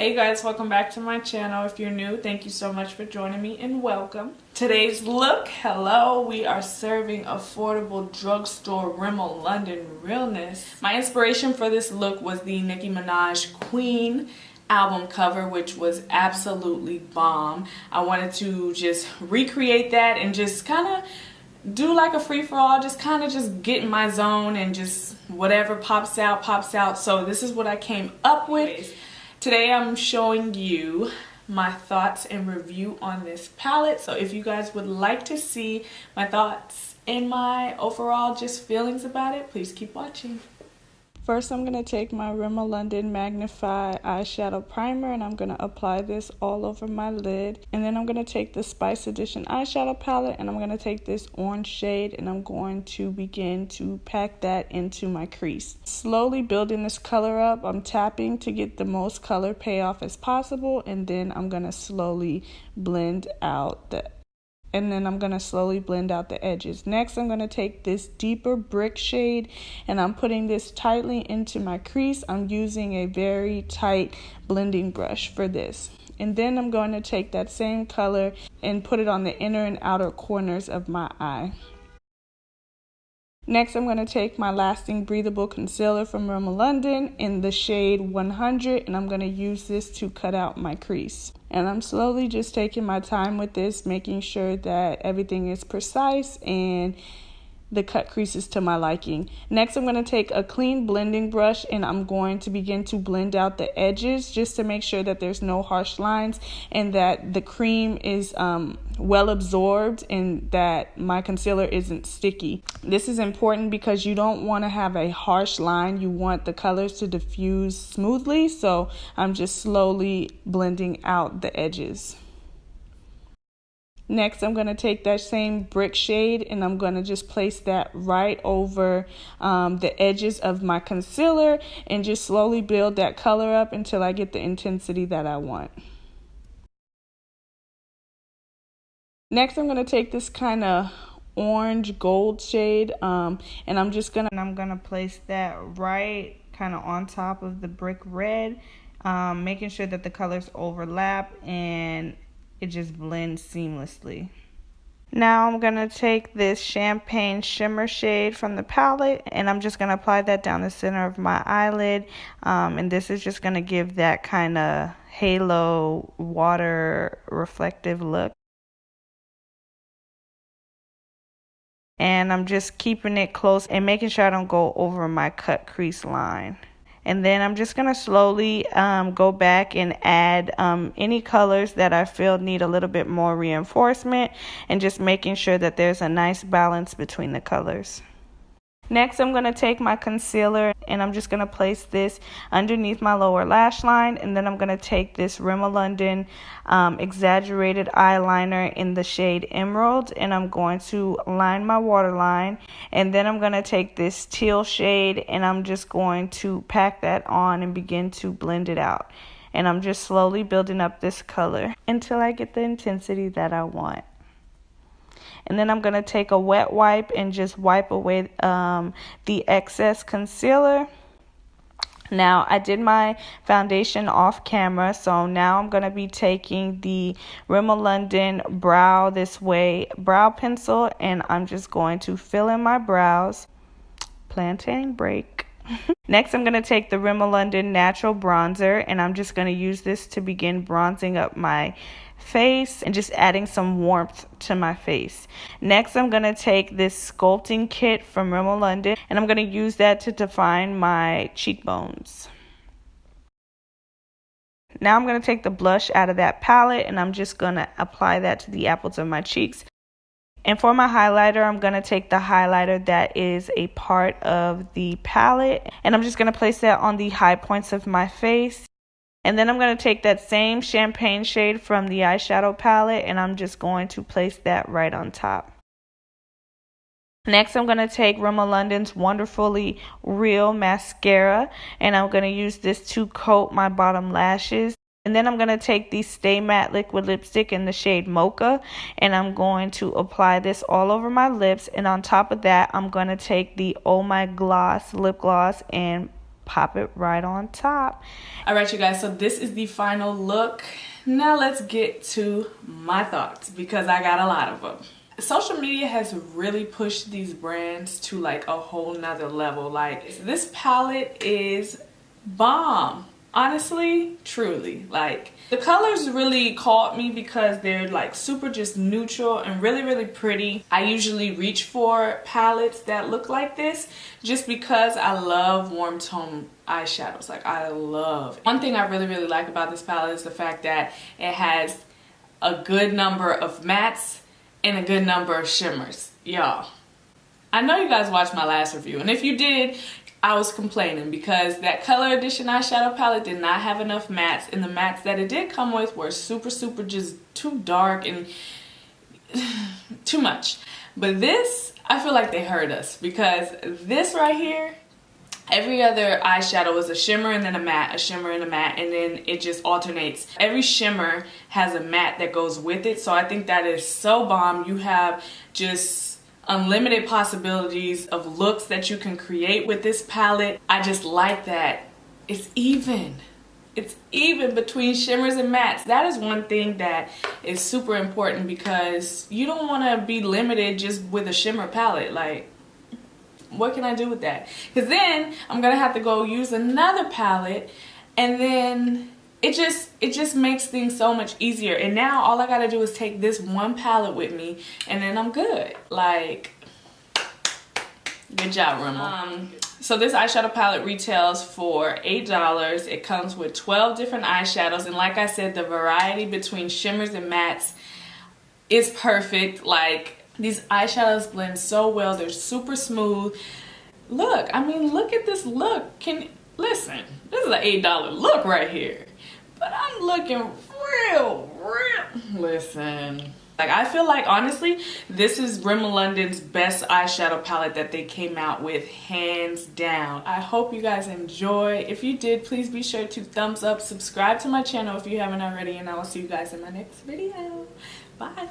Hey guys, welcome back to my channel. If you're new, thank you so much for joining me and welcome. Today's look, hello, we are serving affordable drugstore Rimmel London realness. My inspiration for this look was the Nicki Minaj Queen album cover, which was absolutely bomb. I wanted to just recreate that and just kind of do like a free-for-all, just kind of just get in my zone and just whatever pops out, pops out. So this is what I came up with. Today I'm showing you my thoughts and review on this palette. So if you guys would like to see my thoughts and my overall just feelings about it, please keep watching. First, I'm going to take my Rimmel London Magnif'Eye eyeshadow primer and I'm going to apply this all over my lid. And then I'm going to take the Spice Edition eyeshadow palette and I'm going to take this orange shade and I'm going to begin to pack that into my crease. Slowly building this color up, I'm tapping to get the most color payoff as possible, and then I'm going to slowly blend out the edges. Next, I'm going to take this deeper brick shade and I'm putting this tightly into my crease. I'm using a very tight blending brush for this. And then I'm going to take that same color and put it on the inner and outer corners of my eye. Next, I'm going to take my Lasting Breathable Concealer from Rimmel London in the shade 100 and I'm going to use this to cut out my crease. And I'm slowly just taking my time with this, making sure that everything is precise and the cut creases to my liking. Next, I'm going to take a clean blending brush and I'm going to begin to blend out the edges just to make sure that there's no harsh lines and that the cream is well absorbed and that my concealer isn't sticky. This is important because you don't want to have a harsh line. You want the colors to diffuse smoothly, so I'm just slowly blending out the edges. Next, I'm going to take that same brick shade and I'm going to just place that right over the edges of my concealer and just slowly build that color up until I get the intensity that I want. Next, I'm going to take this kind of orange gold shade and I'm going to place that right kind of on top of the brick red, making sure that the colors overlap and it just blends seamlessly. Now I'm going to take this Champagne Shimmer shade from the palette and I'm just going to apply that down the center of my eyelid. And this is just going to give that kind of halo water reflective look. And I'm just keeping it close and making sure I don't go over my cut crease line. And then I'm just going to slowly go back and add any colors that I feel need a little bit more reinforcement and just making sure that there's a nice balance between the colors. Next, I'm going to take my concealer and I'm just going to place this underneath my lower lash line. And then I'm going to take this Rimmel London Exaggerated eyeliner in the shade Emerald. And I'm going to line my waterline. And then I'm going to take this teal shade and I'm just going to pack that on and begin to blend it out. And I'm just slowly building up this color until I get the intensity that I want. And then I'm going to take a wet wipe and just wipe away the excess concealer. Now, I did my foundation off camera, so now I'm going to be taking the Rimmel London Brow This Way brow pencil, and I'm just going to fill in my brows. Plantain break. Next, I'm going to take the Rimmel London Natural Bronzer, and I'm just going to use this to begin bronzing up my face and just adding some warmth to my face. Next, I'm going to take this Sculpting kit from Rimmel London, and I'm going to use that to define my cheekbones. Now I'm going to take the blush out of that palette, and I'm just going to apply that to the apples of my cheeks. And for my highlighter, I'm going to take the highlighter that is a part of the palette. And I'm just going to place that on the high points of my face. And then I'm going to take that same champagne shade from the eyeshadow palette. And I'm just going to place that right on top. Next, I'm going to take Rimmel London's Wonderfully Real Mascara. And I'm going to use this to coat my bottom lashes. And then I'm going to take the Stay Matte Liquid Lipstick in the shade Mocha, and I'm going to apply this all over my lips. And on top of that, I'm going to take the My Gloss Lipgloss and pop it right on top. All right, you guys, so this is the final look. Now let's get to my thoughts, because I got a lot of them. Social media has really pushed these brands to like a whole nother level. Like, this palette is bomb. Honestly, truly, like, the colors really caught me because they're like super just neutral and really pretty. I usually reach for palettes that look like this just because I love warm tone eyeshadows. Like, I love. One thing I really like about this palette is the fact that it has a good number of mattes and a good number of shimmers. Y'all, I know you guys watched my last review, and if you did, I was complaining because that Color Edition eyeshadow palette did not have enough mattes, and the mattes that it did come with were super just too dark and too much. But this, I feel like they heard us, because this right here, every other eyeshadow is a shimmer and then a matte, a shimmer and a matte, and then it just alternates. Every shimmer has a matte that goes with it, so I think that is so bomb. You have just unlimited possibilities of looks that you can create with this palette. I just like that it's even. It's even between shimmers and mattes. That is one thing that is super important, because you don't want to be limited just with a shimmer palette. Like, what can I do with that? Because then I'm gonna have to go use another palette, and then it just makes things so much easier. And now all I gotta do is take this one palette with me, and then I'm good. Like, good job, Rimmel. So this eyeshadow palette retails for $8. It comes with 12 different eyeshadows, and like I said, the variety between shimmers and mattes is perfect. Like, these eyeshadows blend so well. They're super smooth. Look, I mean, look at this look. Listen, this is an $8 look right here. But I'm looking real. Listen. Like, I feel like, honestly, this is Rimmel London's best eyeshadow palette that they came out with, hands down. I hope you guys enjoy. If you did, please be sure to thumbs up, subscribe to my channel if you haven't already, and I will see you guys in my next video. Bye.